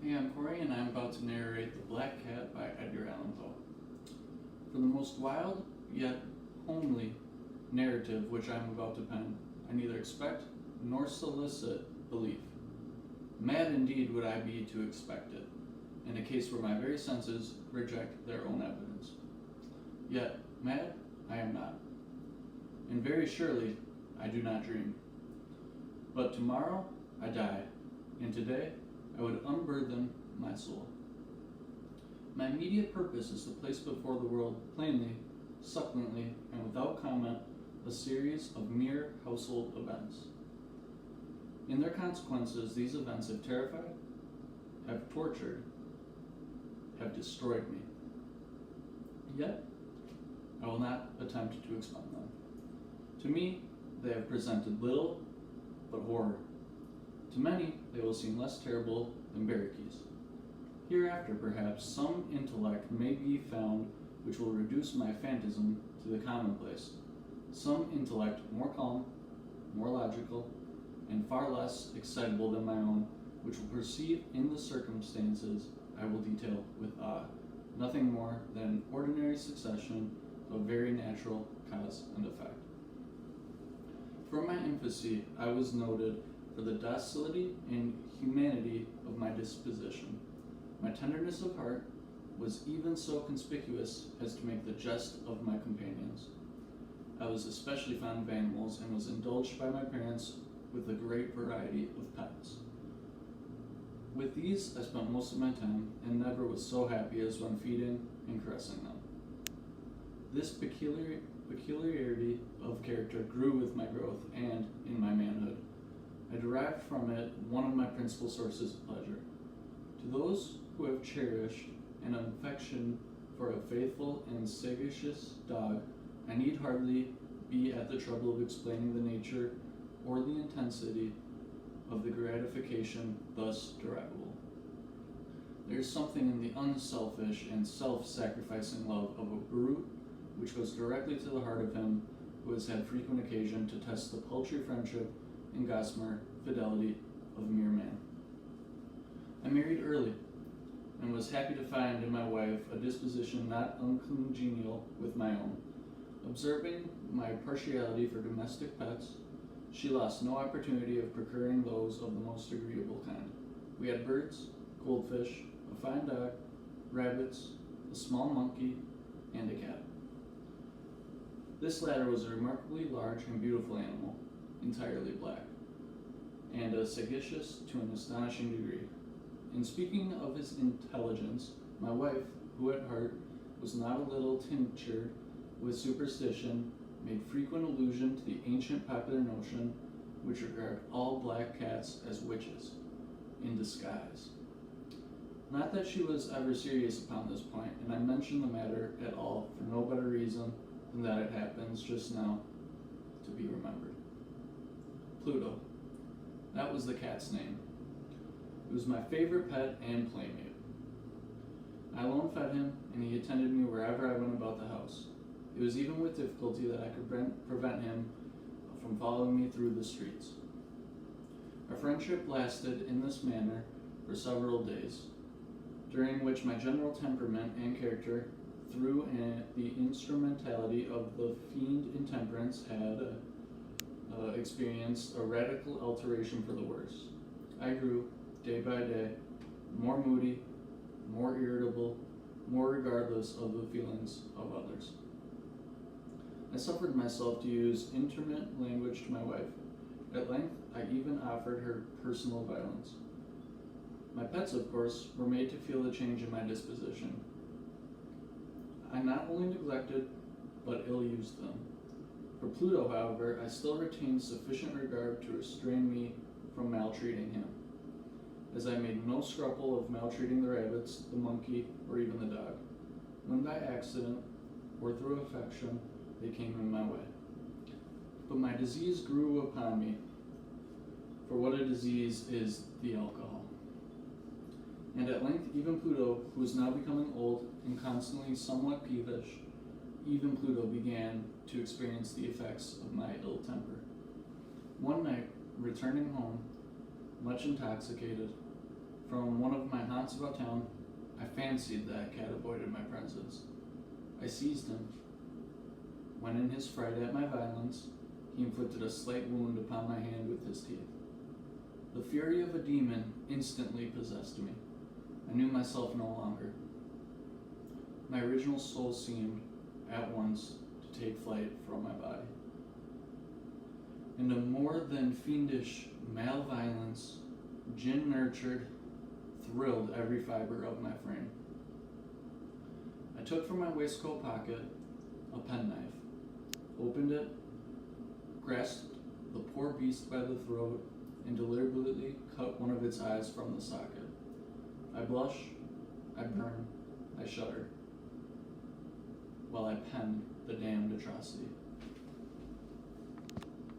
Hey, I'm Corey, and I'm about to narrate The Black Cat by Edgar Allan Poe. For the most wild, yet homely narrative which I am about to pen, I neither expect nor solicit belief. Mad indeed would I be to expect it, in a case where my very senses reject their own evidence. Yet, mad I am not, and very surely I do not dream. But tomorrow I die, and today I would unburthen my soul. My immediate purpose is to place before the world plainly, succinctly, and without comment a series of mere household events. In their consequences, these events have terrified, have tortured, have destroyed me. Yet, I will not attempt to explain them. To me, they have presented little but horror. To many, they will seem less terrible than barricades. Hereafter, perhaps, some intellect may be found which will reduce my phantasm to the commonplace. Some intellect more calm, more logical, and far less excitable than my own, which will perceive in the circumstances I will detail with awe nothing more than an ordinary succession of very natural cause and effect. From my infancy, I was noted for the docility and humanity of my disposition. My tenderness of heart was even so conspicuous as to make the jest of my companions. I was especially fond of animals and was indulged by my parents with a great variety of pets. With these I spent most of my time, and never was so happy as when feeding and caressing them. This peculiarity of character grew with my growth and in my manhood. I derived from it one of my principal sources of pleasure. To those who have cherished an affection for a faithful and sagacious dog, I need hardly be at the trouble of explaining the nature or the intensity of the gratification thus derivable. There is something in the unselfish and self-sacrificing love of a brute which goes directly to the heart of him who has had frequent occasion to test the paltry friendship and gossamer fidelity of a mere man. I married early, and was happy to find in my wife a disposition not uncongenial with my own. Observing my partiality for domestic pets, she lost no opportunity of procuring those of the most agreeable kind. We had birds, goldfish, a fine dog, rabbits, a small monkey, and a cat. This latter was a remarkably large and beautiful animal, entirely black, and sagacious to an astonishing degree. In speaking of his intelligence, my wife, who at heart was not a little tinctured with superstition, made frequent allusion to the ancient popular notion which regard all black cats as witches, in disguise. Not that she was ever serious upon this point, and I mention the matter at all for no better reason than that it happens just now to be remembered. Pluto. That was the cat's name. It was my favorite pet and playmate. I alone fed him, and he attended me wherever I went about the house. It was even with difficulty that I could prevent him from following me through the streets. Our friendship lasted in this manner for several days, during which my general temperament and character, through the instrumentality of the fiend intemperance, had experienced a radical alteration for the worse. I grew, day by day, more moody, more irritable, more regardless of the feelings of others. I suffered myself to use intermittent language to my wife. At length, I even offered her personal violence. My pets, of course, were made to feel the change in my disposition. I not only neglected, but ill-used them. For Pluto, however, I still retained sufficient regard to restrain me from maltreating him, as I made no scruple of maltreating the rabbits, the monkey, or even the dog, when by accident, or through affection, they came in my way. But my disease grew upon me, for what a disease is the alcohol. And at length even Pluto, who was now becoming old and constantly somewhat peevish, even Pluto began to experience the effects of my ill temper. One night, returning home, much intoxicated, From one of my haunts about town, I fancied that cat avoided my presence. I seized him, when in his fright at my violence, he inflicted a slight wound upon my hand with his teeth. The fury of a demon instantly possessed me. I knew myself no longer. My original soul seemed, at once, to take flight from my body. And a more than fiendish malevolence, gin-nurtured, thrilled every fiber of my frame. I took from my waistcoat pocket a penknife, opened it, grasped the poor beast by the throat, and deliberately cut one of its eyes from the socket. I blush, I burn, I shudder, while I penned the damned atrocity.